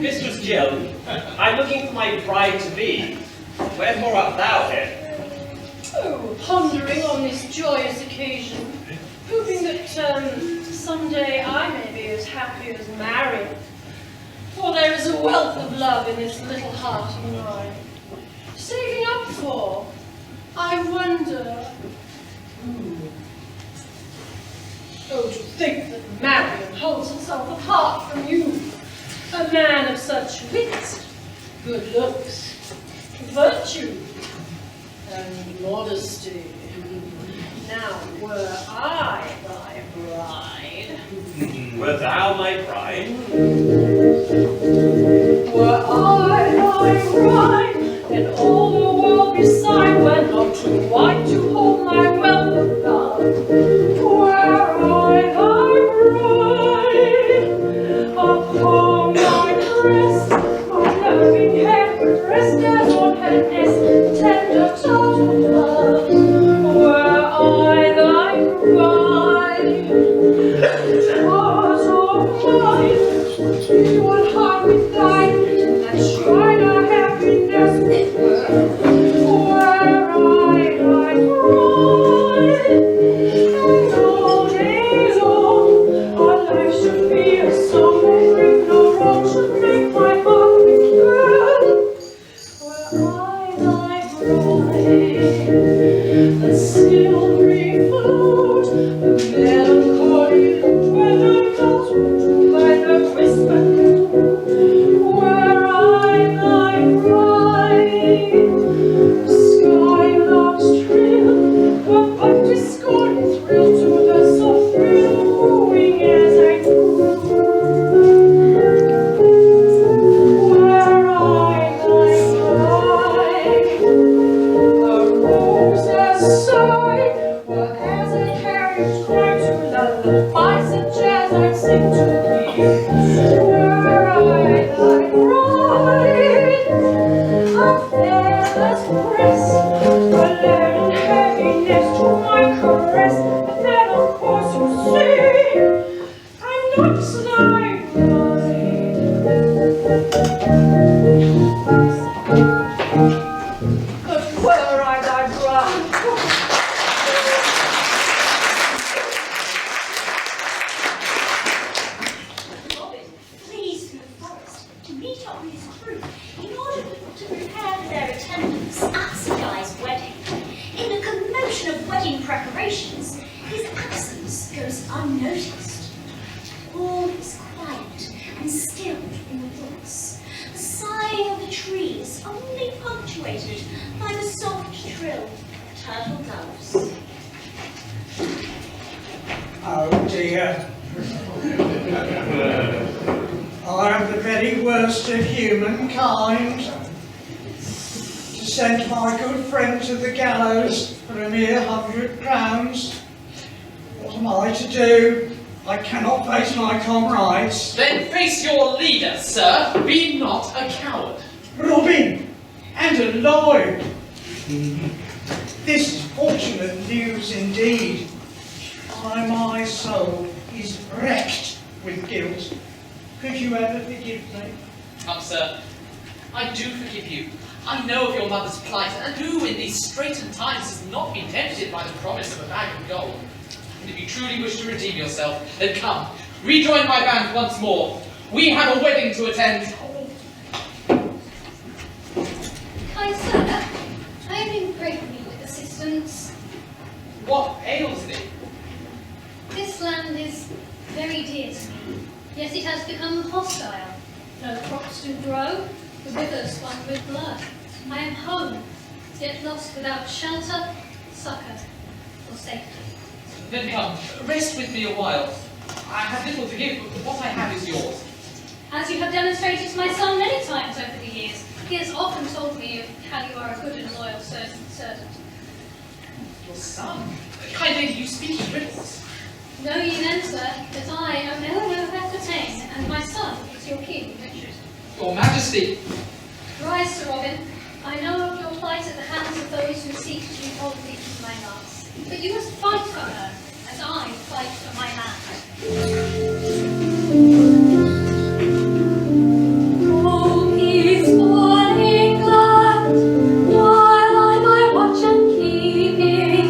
Mistress Jill, I'm looking for my bride-to-be. Wherefore art thou here? Oh, pondering on this joyous occasion, hoping that someday I may be as happy as Marian. For there is a wealth of love in this little heart of mine. Saving up for, I wonder. Oh, to think that Marian holds himself apart from you. A man of such wit, good looks, virtue, and modesty. Now, were I thy bride, Wert thou my bride? were I thy Then face your leader, sir. Be not a coward. Robin, and alive. This is fortunate news indeed. My soul is wrecked with guilt. Could you ever forgive me? Come, sir. I do forgive you. I know of your mother's plight, and who in these straitened times has not been tempted by the promise of a bag of gold? And if you truly wish to redeem yourself, then come. Rejoin my band once more. We have a wedding to attend. Kind sir, I have been greatly with assistance. What ails thee? This land is very dear to me, yet it has become hostile. No crops do grow, the rivers run with blood. I am home, yet lost without shelter, succour, or safety. Then come, rest with me a while. I have little to give, but what I have is yours. As you have demonstrated to my son many times over the years, he has often told me of how you are a good and loyal servant. Your son? Kind lady, you speak in riddles. Know ye then, sir, that I am Eleanor of Aquitaine, and my son is your king, Richard. Your Majesty. Rise, Sir Robin. I know of your plight at the hands of those who seek to withhold thee from my lance. But you must fight for her, as I fight for my land. Oh, peaceful England, while I my watch am keeping,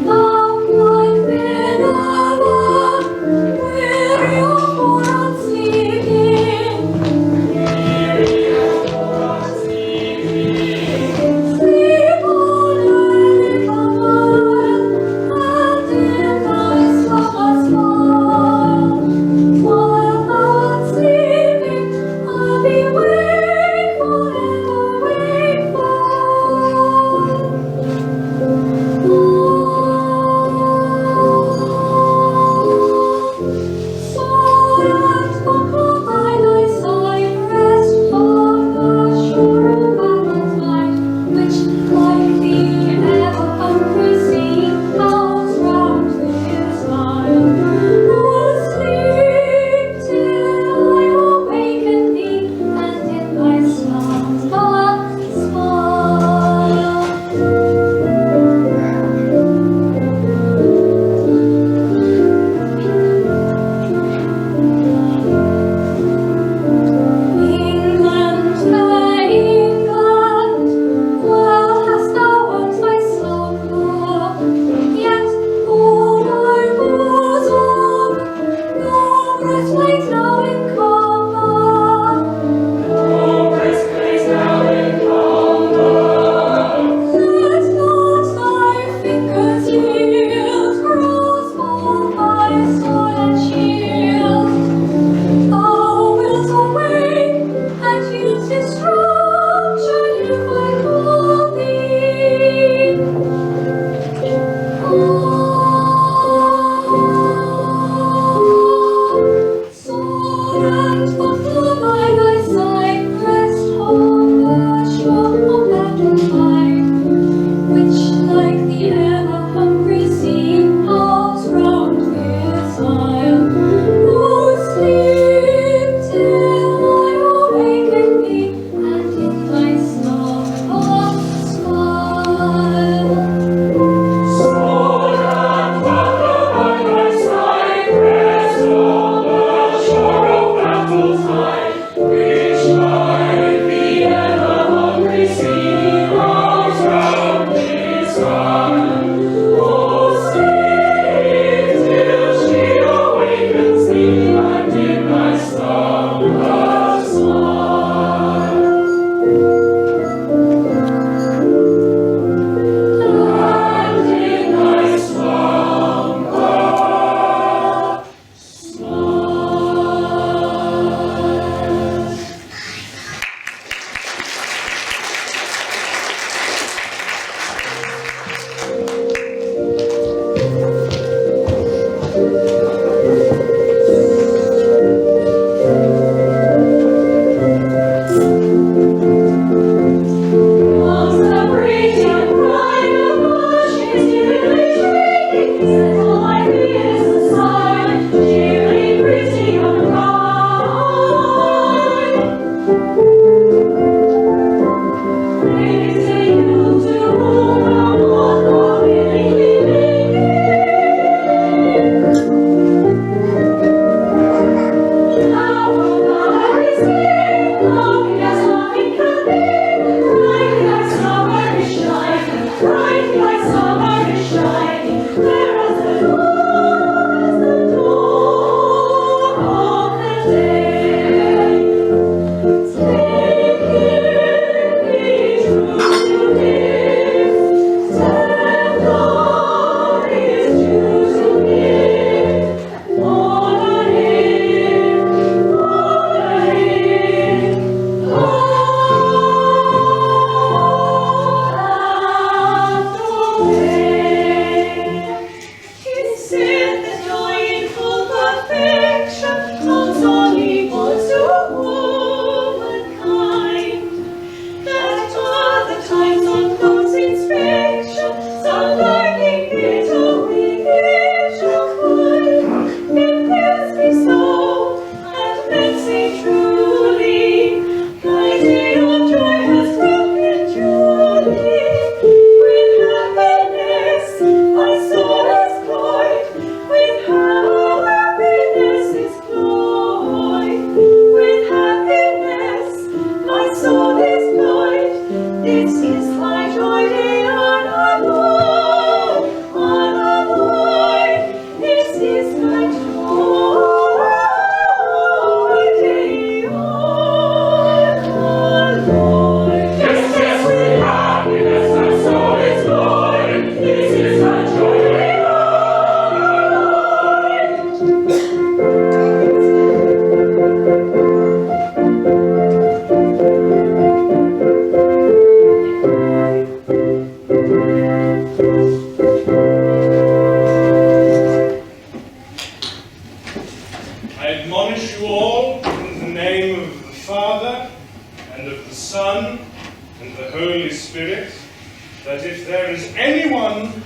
thou quite Minerva, weary of war unsleeping. Weary of war unsleeping. Sleep on early cover, and in thy slumbers fall.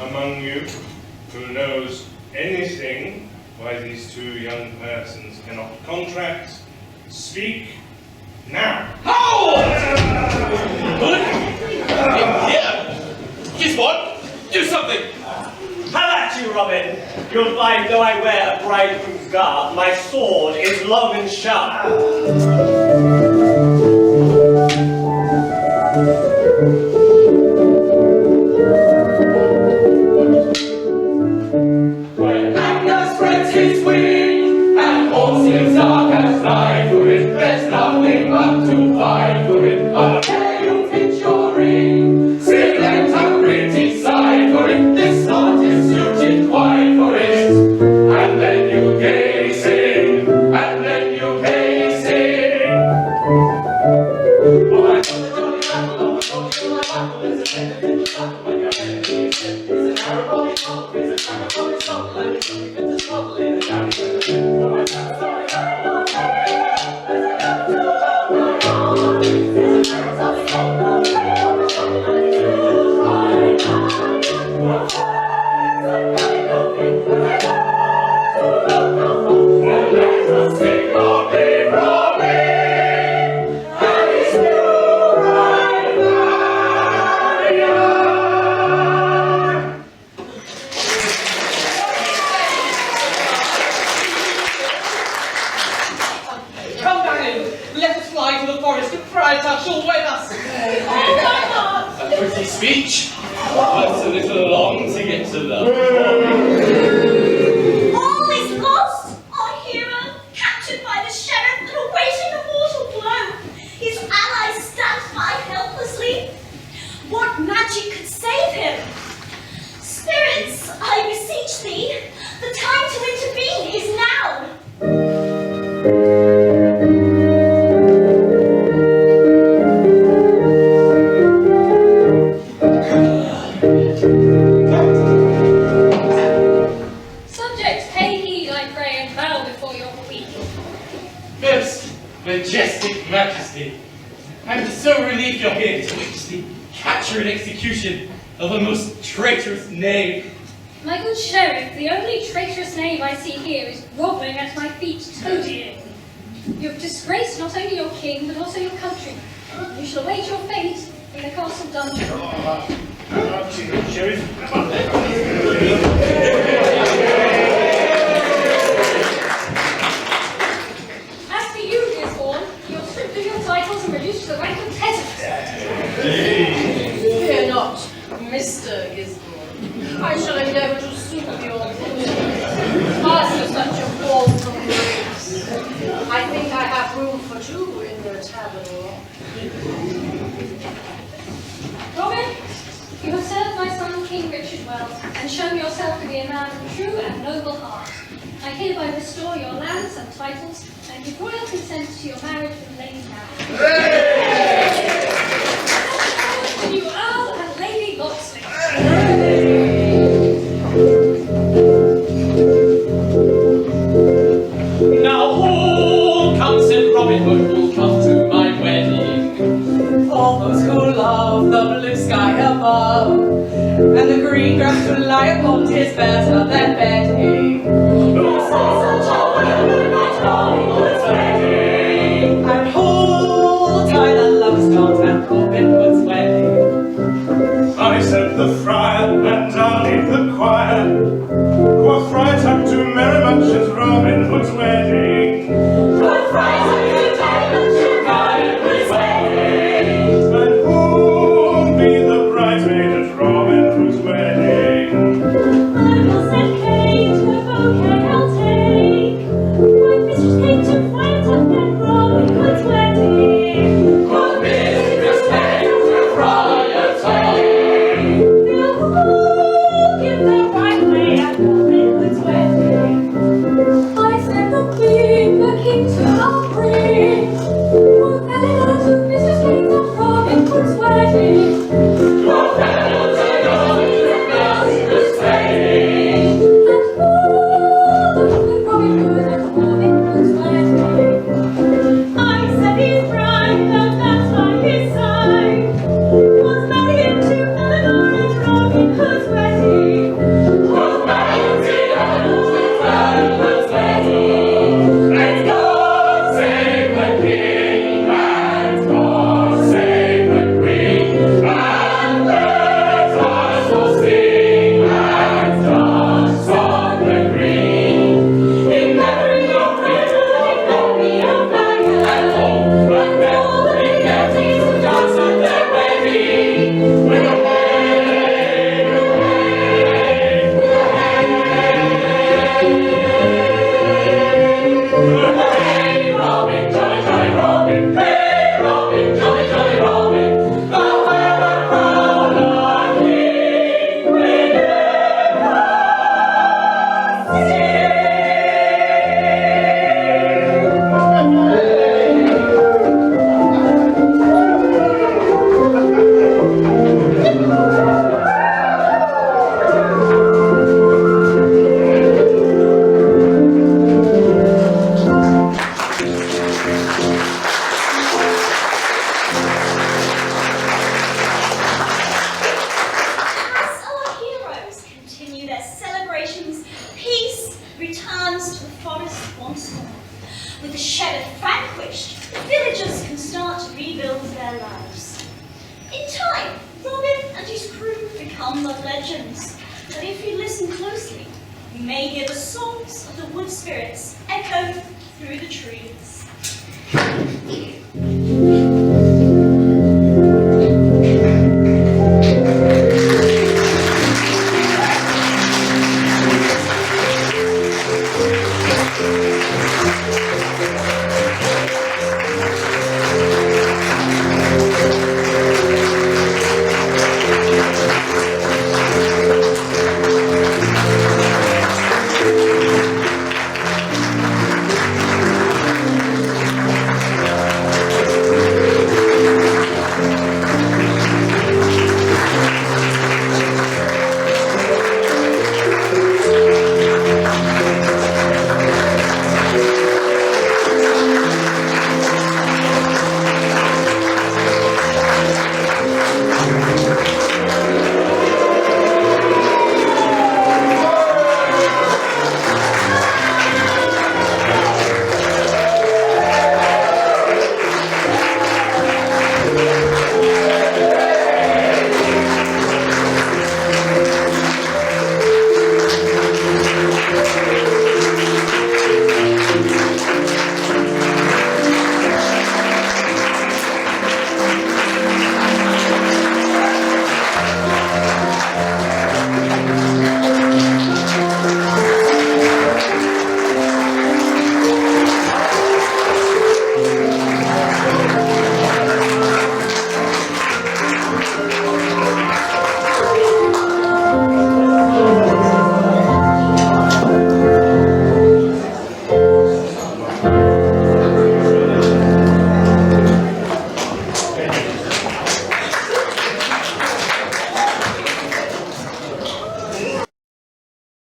among you who knows anything why these two young persons cannot contract, speak now. Here! Gisbourne, do something! Have at you, Robin. You'll find though I wear a bridegroom's garb, my sword is long and sharp. When anger spreads its wing, and all seems dark and night for it, there's nothing but to fight for it. Okay, you pitch your ring, sing and a pretty side for it. This sort is suited quite for it. And then you gaily sing, and then you gaily sing. Oh, I know the jolly rattle of a jolly in my battle is a tender in the battle when your enemy is dead. It's an arrow on his mouth, it's a trap on his soul, and it's only fit to trouble in a down with a bit. Oh, I know the jolly rattle of a jolly in my battle is a tender in the battle when your enemy is dead. It's an arrow on his mouth, and it's only fit to trouble, and it's only fit to Come, Marian, let us fly to the forest and Friar shall wed us. A pretty speech, but a little long to get to love. All is lost, our hero, captured by the sheriff and awaiting a mortal blow. His allies stand by helplessly. What magic could save him? Spirits, I beseech thee, the time to intervene is now. Subjects, pay heed, I pray, and bow before your queen. Most majestic majesty, I'm so relieved you're here to witness the capture and execution of a most traitorous knave. My good sheriff, the only traitorous knave I see here is grovelling at my feet, toadying. You have disgraced not only your king, but also your country. You shall await your fate in the castle dungeon. As for you, Gisbourne, you're stripped of your titles and reduced to the rank of peasant. Fear not, Mr. Gisbourne. I shall endeavour to soothe your thoughts. After such a fall from grace, I think I have room for two in the tavern. Robin, you have served my son King Richard well, and shown yourself to be a man of true and noble heart. I hereby restore your lands and titles, and give royal consent to your marriage with Lady Marian. To you, Earl and Lady Locksley. Now who comes in Robin Hood will come to my wedding? All those who love the blue sky above, and the green grass to lie upon 'tis better than bedding. And who'll tie the love's knot at Robin Hood's wedding? I said the friar, and I'll lead the choir. Quoth Friar Tuck to merry munches, Robin Hood's wedding. Quoth Friar Tuck to merry munches, Robin Hood's wedding. And who'll be the bridesmaid at Robin Hood's wedding? I will send Kate to a bouquet I'll take. My mistress came to Friar Tuck and Robin Hood's wedding. Quoth Mistress Kate to Friar Tuck. Now who'll give their their celebrations, peace returns to the forest once more. With the sheriff vanquished, the villagers can start to rebuild their lives. In time, Robin and his crew become the legends. But if you listen closely, you may hear the songs of the wood spirits echo through the trees.